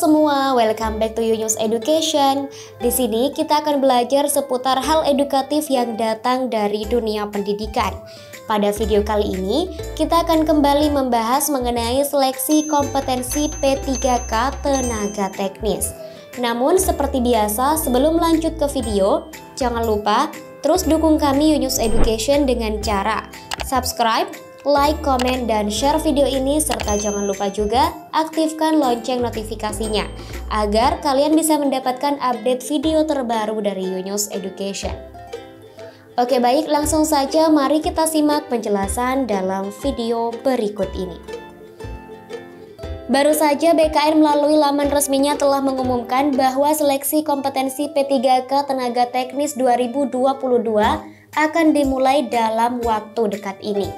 semua, welcome back to Yunus Education. Di sini kita akan belajar seputar hal edukatif yang datang dari dunia pendidikan. Pada video kali ini, kita akan kembali membahas mengenai seleksi kompetensi P3K Tenaga Teknis. Namun seperti biasa, sebelum lanjut ke video, jangan lupa terus dukung kami Yunus Education dengan cara subscribe, like, komen, dan share video ini, serta jangan lupa juga aktifkan lonceng notifikasinya agar kalian bisa mendapatkan update video terbaru dari Yunus Education. Oke baik, langsung saja mari kita simak penjelasan dalam video berikut ini. Baru saja BKN melalui laman resminya telah mengumumkan bahwa seleksi kompetensi P3K Tenaga Teknis 2022 akan dimulai dalam waktu dekat ini,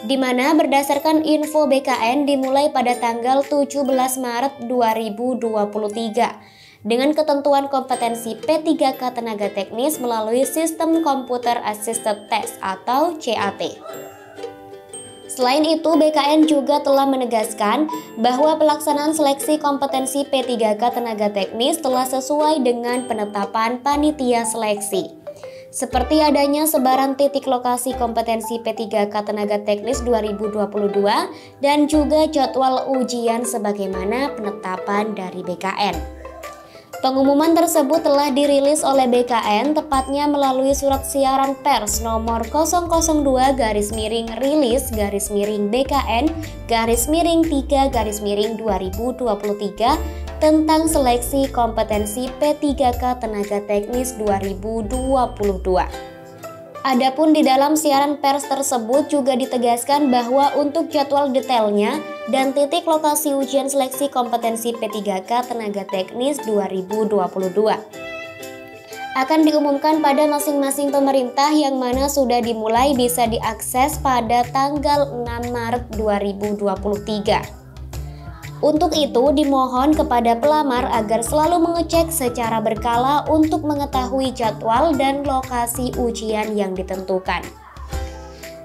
di mana berdasarkan info BKN dimulai pada tanggal 17 Maret 2023 dengan ketentuan kompetensi P3K Tenaga Teknis melalui Sistem Computer Assisted Test atau CAT. Selain itu, BKN juga telah menegaskan bahwa pelaksanaan seleksi kompetensi P3K Tenaga Teknis telah sesuai dengan penetapan panitia seleksi, seperti adanya sebaran titik lokasi kompetensi P3K Tenaga Teknis 2022 dan juga jadwal ujian sebagaimana penetapan dari BKN. Pengumuman tersebut telah dirilis oleh BKN tepatnya melalui surat siaran pers nomor 002-rilis-BKN-3-2023 tentang seleksi kompetensi P3K Tenaga Teknis 2022. Adapun di dalam siaran pers tersebut juga ditegaskan bahwa untuk jadwal detailnya dan titik lokasi ujian seleksi kompetensi P3K Tenaga Teknis 2022 akan diumumkan pada masing-masing pemerintah, yang mana sudah dimulai bisa diakses pada tanggal 6 Maret 2023. Untuk itu, dimohon kepada pelamar agar selalu mengecek secara berkala untuk mengetahui jadwal dan lokasi ujian yang ditentukan.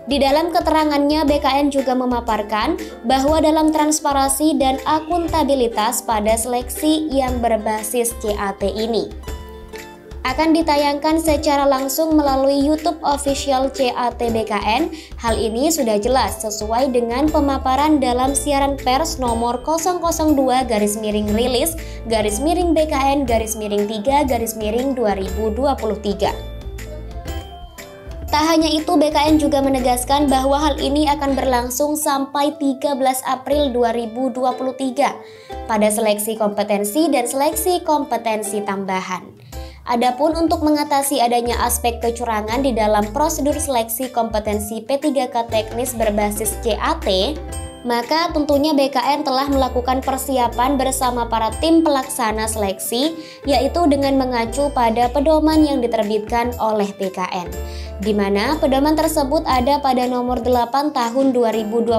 Di dalam keterangannya, BKN juga memaparkan bahwa dalam transparansi dan akuntabilitas pada seleksi yang berbasis CAT ini akan ditayangkan secara langsung melalui YouTube official CAT BKN. Hal ini sudah jelas sesuai dengan pemaparan dalam siaran pers nomor 002-BKN-3-2023. Tak hanya itu, BKN juga menegaskan bahwa hal ini akan berlangsung sampai 13 April 2023 pada seleksi kompetensi dan seleksi kompetensi tambahan. Adapun untuk mengatasi adanya aspek kecurangan di dalam prosedur seleksi kompetensi P3K Teknis berbasis CAT, maka tentunya BKN telah melakukan persiapan bersama para tim pelaksana seleksi, yaitu dengan mengacu pada pedoman yang diterbitkan oleh BKN, di mana pedoman tersebut ada pada nomor 8 tahun 2022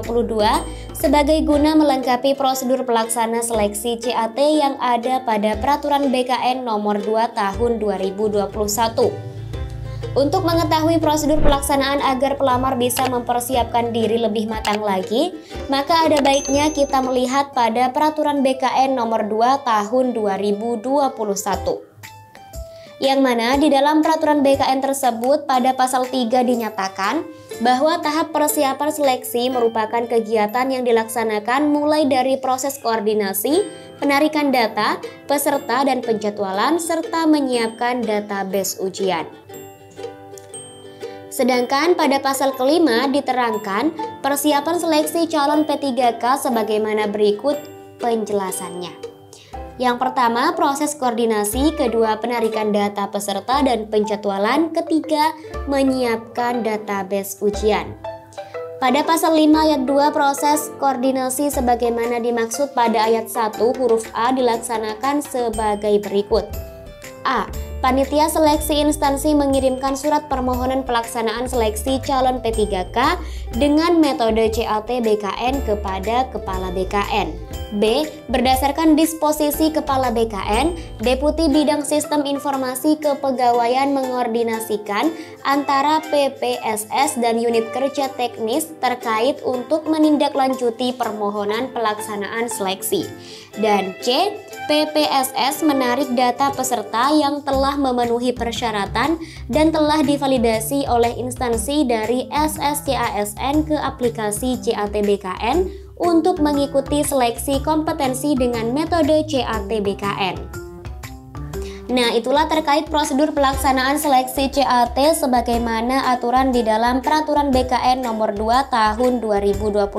sebagai guna melengkapi prosedur pelaksana seleksi CAT yang ada pada peraturan BKN nomor 2 tahun 2021. Untuk mengetahui prosedur pelaksanaan agar pelamar bisa mempersiapkan diri lebih matang lagi, maka ada baiknya kita melihat pada peraturan BKN nomor 2 tahun 2021. Yang mana di dalam peraturan BKN tersebut pada pasal 3 dinyatakan bahwa tahap persiapan seleksi merupakan kegiatan yang dilaksanakan mulai dari proses koordinasi, penarikan data, peserta dan penjadwalan, serta menyiapkan database ujian. Sedangkan pada pasal kelima diterangkan persiapan seleksi calon P3K sebagaimana berikut penjelasannya. Yang pertama, proses koordinasi, kedua, penarikan data peserta dan penjadwalan, ketiga, menyiapkan database ujian. Pada pasal 5 ayat 2, proses koordinasi sebagaimana dimaksud pada ayat 1 huruf A dilaksanakan sebagai berikut. A. Panitia Seleksi Instansi mengirimkan surat permohonan pelaksanaan seleksi calon P3K dengan metode CAT BKN kepada Kepala BKN. B. Berdasarkan disposisi Kepala BKN, Deputi Bidang Sistem Informasi Kepegawaian mengordinasikan antara PPSS dan unit kerja teknis terkait untuk menindaklanjuti permohonan pelaksanaan seleksi. Dan C. PPSS menarik data peserta yang telah memenuhi persyaratan dan telah divalidasi oleh instansi dari SSCASN ke aplikasi CAT BKN untuk mengikuti seleksi kompetensi dengan metode CAT BKN. Nah, itulah terkait prosedur pelaksanaan seleksi CAT sebagaimana aturan di dalam Peraturan BKN Nomor 2 Tahun 2021.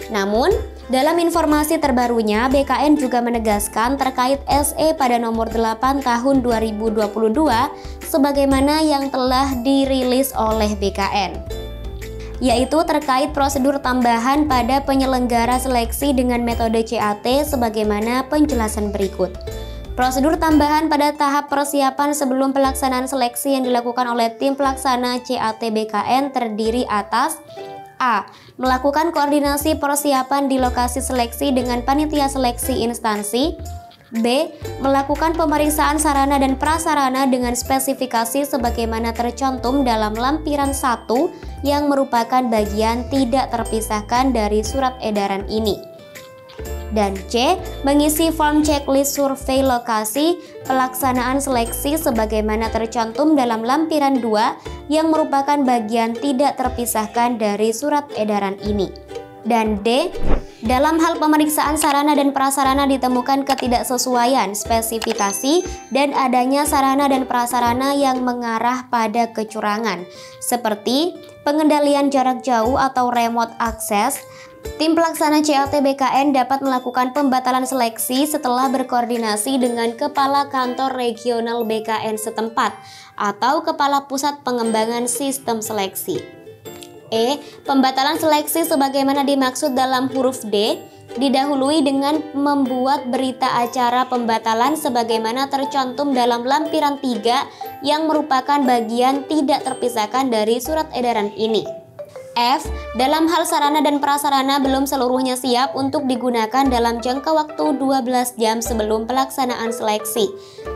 Namun, dalam informasi terbarunya, BKN juga menegaskan terkait SE pada nomor 8 tahun 2022 sebagaimana yang telah dirilis oleh BKN, yaitu terkait prosedur tambahan pada penyelenggara seleksi dengan metode CAT sebagaimana penjelasan berikut. Prosedur tambahan pada tahap persiapan sebelum pelaksanaan seleksi yang dilakukan oleh tim pelaksana CAT BKN terdiri atas A. Melakukan koordinasi persiapan di lokasi seleksi dengan panitia seleksi instansi. B. Melakukan pemeriksaan sarana dan prasarana dengan spesifikasi sebagaimana tercantum dalam lampiran 1 yang merupakan bagian tidak terpisahkan dari surat edaran ini. Dan C. Mengisi form checklist survei lokasi pelaksanaan seleksi sebagaimana tercantum dalam lampiran 2 yang merupakan bagian tidak terpisahkan dari surat edaran ini. Dan D. Dalam hal pemeriksaan sarana dan prasarana ditemukan ketidaksesuaian spesifikasi dan adanya sarana dan prasarana yang mengarah pada kecurangan, seperti pengendalian jarak jauh atau remote access. Tim pelaksana CAT BKN dapat melakukan pembatalan seleksi setelah berkoordinasi dengan Kepala Kantor Regional BKN setempat atau Kepala Pusat Pengembangan Sistem Seleksi. E. Pembatalan seleksi sebagaimana dimaksud dalam huruf D didahului dengan membuat berita acara pembatalan sebagaimana tercantum dalam lampiran 3 yang merupakan bagian tidak terpisahkan dari surat edaran ini. F. Dalam hal sarana dan prasarana belum seluruhnya siap untuk digunakan dalam jangka waktu 12 jam sebelum pelaksanaan seleksi,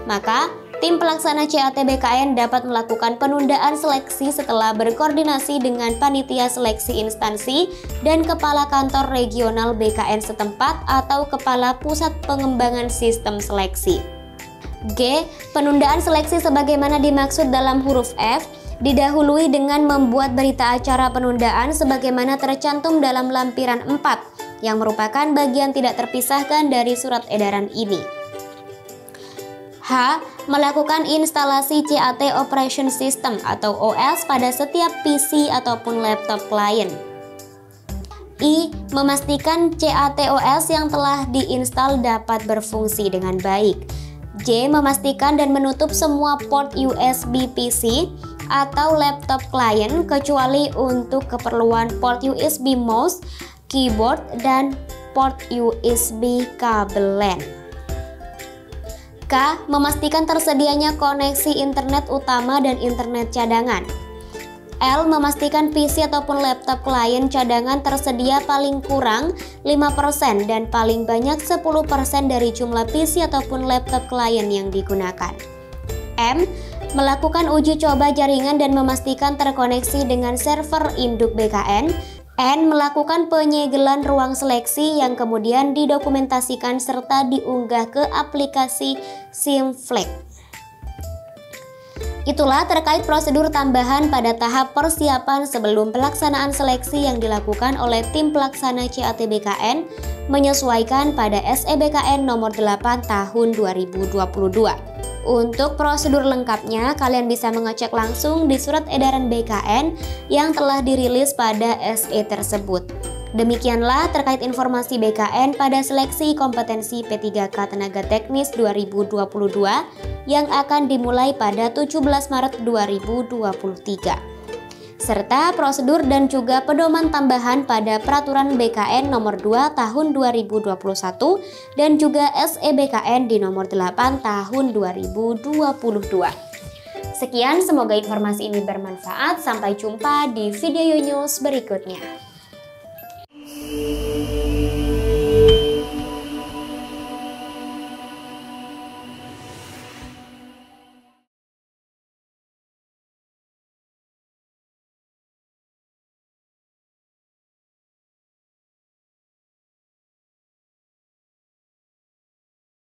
maka tim pelaksana CAT BKN dapat melakukan penundaan seleksi setelah berkoordinasi dengan panitia seleksi instansi dan Kepala Kantor Regional BKN setempat atau Kepala Pusat Pengembangan Sistem Seleksi. G. Penundaan seleksi sebagaimana dimaksud dalam huruf F didahului dengan membuat berita acara penundaan sebagaimana tercantum dalam lampiran 4 yang merupakan bagian tidak terpisahkan dari surat edaran ini. H. Melakukan instalasi CAT Operation System atau OS pada setiap PC ataupun laptop klien. I. Memastikan CAT OS yang telah diinstal dapat berfungsi dengan baik. J. Memastikan dan menutup semua port USB PC atau laptop klien kecuali untuk keperluan port USB mouse, keyboard, dan port USB kabel LAN. K. Memastikan tersedianya koneksi internet utama dan internet cadangan. L. Memastikan PC ataupun laptop klien cadangan tersedia paling kurang 5% dan paling banyak 10% dari jumlah PC ataupun laptop klien yang digunakan. M. Melakukan uji coba jaringan dan memastikan terkoneksi dengan server induk BKN. N. Melakukan penyegelan ruang seleksi yang kemudian didokumentasikan serta diunggah ke aplikasi Simflex. Itulah terkait prosedur tambahan pada tahap persiapan sebelum pelaksanaan seleksi yang dilakukan oleh tim pelaksana CAT BKN menyesuaikan pada SE BKN nomor 8 tahun 2022. Untuk prosedur lengkapnya, kalian bisa mengecek langsung di surat edaran BKN yang telah dirilis pada SE tersebut. Demikianlah terkait informasi BKN pada seleksi kompetensi P3K Tenaga Teknis 2022 yang akan dimulai pada 17 Maret 2023. serta prosedur dan juga pedoman tambahan pada Peraturan BKN Nomor 2 Tahun 2021 dan juga SE-BKN di Nomor 8 Tahun 2022. Sekian, semoga informasi ini bermanfaat. Sampai jumpa di video news berikutnya.